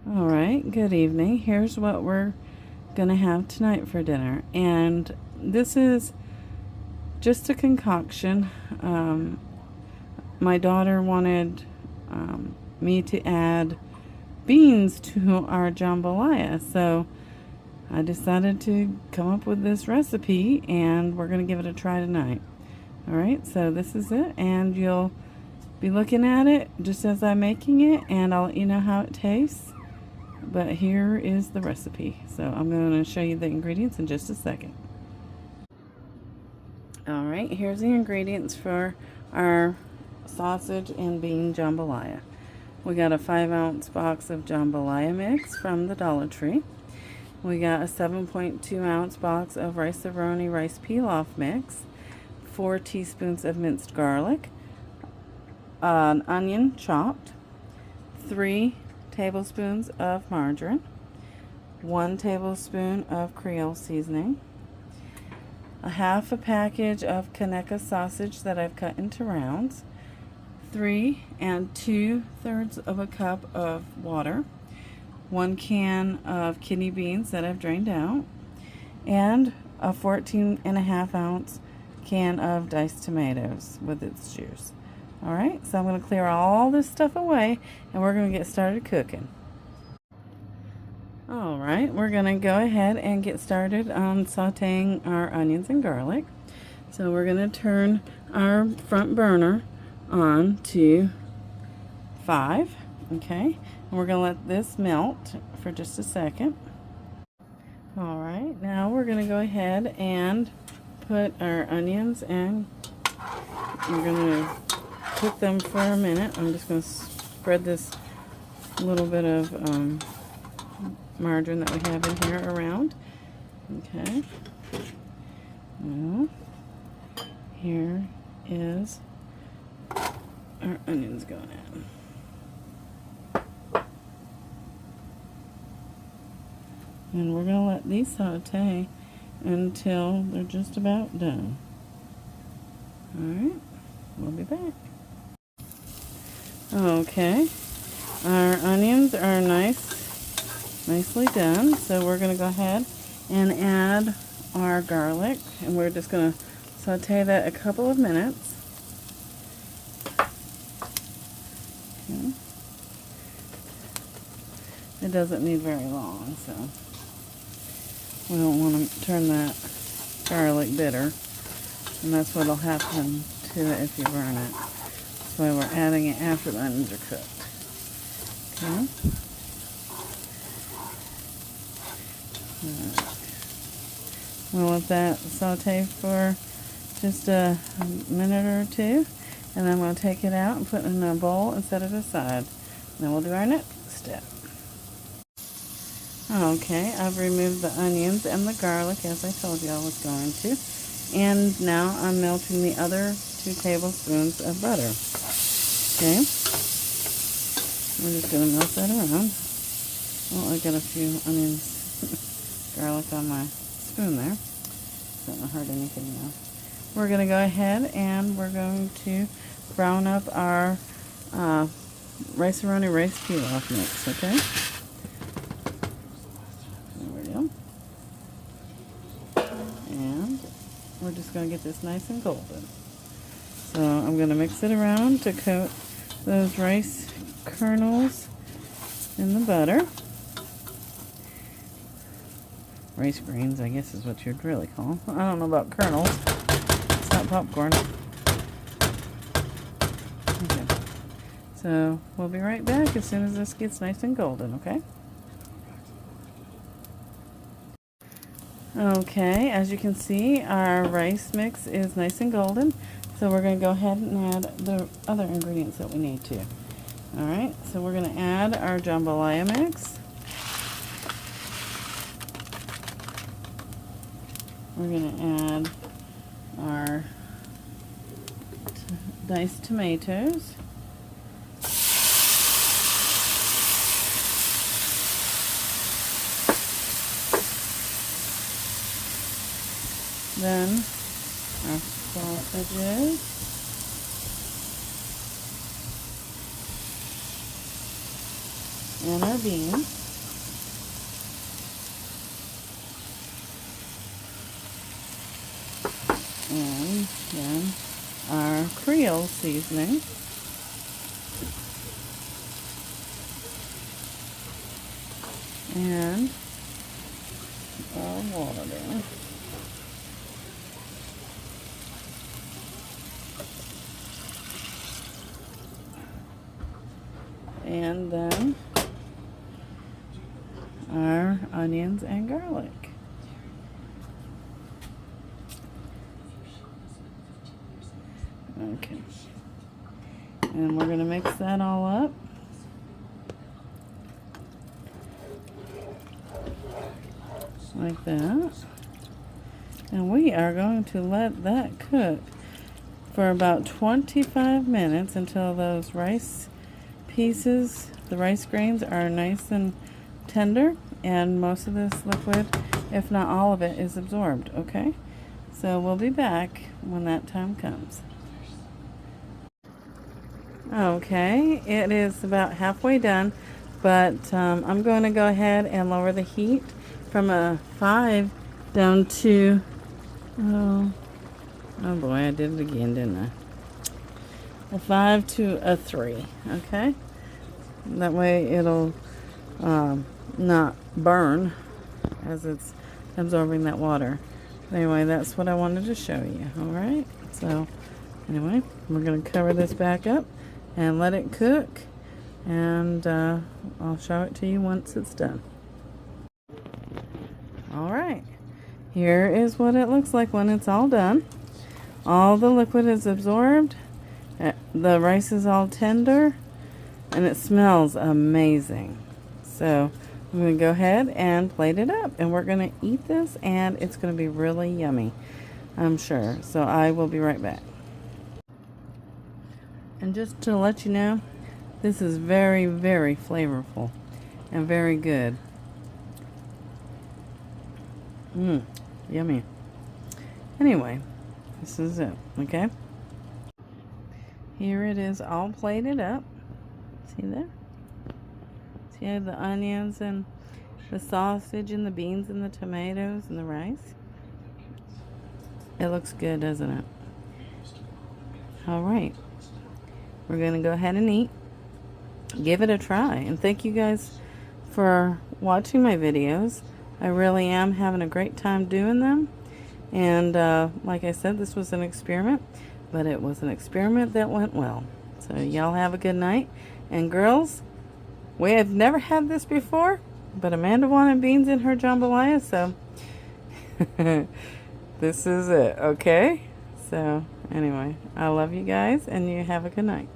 Alright, good evening. Here's what we're gonna have tonight for dinner. And this is just a concoction. My daughter wanted me to add beans to our jambalaya, so I decided to come up with this recipe and we're gonna give it a try tonight. Alright, so this is it, and you'll be looking at it just as I'm making it, and I'll let you know how it tastes. But here is the recipe. So I'm going to show you the ingredients in just a second. Alright, here's the ingredients for our sausage and bean jambalaya. We got a 5-ounce box of jambalaya mix from the Dollar Tree. We got a 7.2-ounce box of rice-a-roni rice pilaf mix, 4 teaspoons of minced garlic, an onion chopped, 3 tablespoons of margarine, 1 tablespoon of Creole seasoning, a half a package of Kaneka sausage that I've cut into rounds, 3 2/3 of a cup of water, 1 can of kidney beans that I've drained out, and a 14.5-ounce can of diced tomatoes with its juice. Alright, so I'm going to clear all this stuff away and we're going to get started cooking. Alright, we're going to go ahead and get started on sauteing our onions and garlic. So we're going to turn our front burner on to 5, okay? And we're going to let this melt for just a second. Alright, now we're going to go ahead and put our onions, and we're going to cook them for a minute. I'm just going to spread this little bit of margarine that we have in here around. Okay. Now, here is our onions going in. And we're going to let these saute until they're just about done. Alright, we'll be back. Okay, our onions are nicely done, so we're going to go ahead and add our garlic, and we're just going to saute that a couple of minutes. Okay. It doesn't need very long, so we don't want to turn that garlic bitter, and that's what will happen to it if you burn it. That's why we're adding it after the onions are cooked. Okay. We'll let that saute for just a minute or two, and then we'll take it out and put it in a bowl and set it aside. Then we'll do our next step. Okay, I've removed the onions and the garlic as I told you I was going to. And now I'm melting the other 2 tablespoons of butter. Okay, we're just going to melt that around. Oh, I got a few onions, garlic on my spoon there. Don't hurt anything now. We're going to go ahead and we're going to brown up our rice-a-roni rice pilaf mix, okay? There we go. And we're just going to get this nice and golden. So I'm going to mix it around to coat those rice kernels in the butter. Rice grains, I guess is what you'd really call them. I don't know about kernels. It's not popcorn. Okay. So we'll be right back as soon as this gets nice and golden, okay? Okay, as you can see, our rice mix is nice and golden. So we're going to go ahead and add the other ingredients that we need to. Alright, so we're going to add our jambalaya mix. We're going to add our diced tomatoes. Then our sausages. and our beans. And then our Creole seasoning. And our water. And then our onions and garlic. Okay. And we're going to mix that all up. Like that. And we are going to let that cook for about 25 minutes until those rice pieces, the rice grains, are nice and tender and most of this liquid, if not all of it, is absorbed. Okay, so we'll be back when that time comes. Okay, it is about halfway done, but I'm going to go ahead and lower the heat from a 5 down to, oh boy, I did it again, didn't I? A 5 to a 3, okay? That way it'll not burn as it's absorbing that water. Anyway, that's what I wanted to show you, alright? So, anyway, we're going to cover this back up and let it cook, and I'll show it to you once it's done. Alright, here is what it looks like when it's all done. All the liquid is absorbed, the rice is all tender, and it smells amazing. So I'm going to go ahead and plate it up, and we're going to eat this, and it's going to be really yummy, I'm sure. So I will be right back. And just to let you know, this is very, very flavorful and very good. Yummy. Anyway, this is it, okay? Here it is all plated up. See there? See the onions and the sausage and the beans and the tomatoes and the rice? It looks good, doesn't it? Alright. We're going to go ahead and eat. Give it a try. And thank you guys for watching my videos. I really am having a great time doing them. And like I said, this was an experiment. But it was an experiment that went well. So y'all have a good night. And girls, we have never had this before. But Amanda wanted beans in her jambalaya. So this is it. Okay? So anyway, I love you guys. And you have a good night.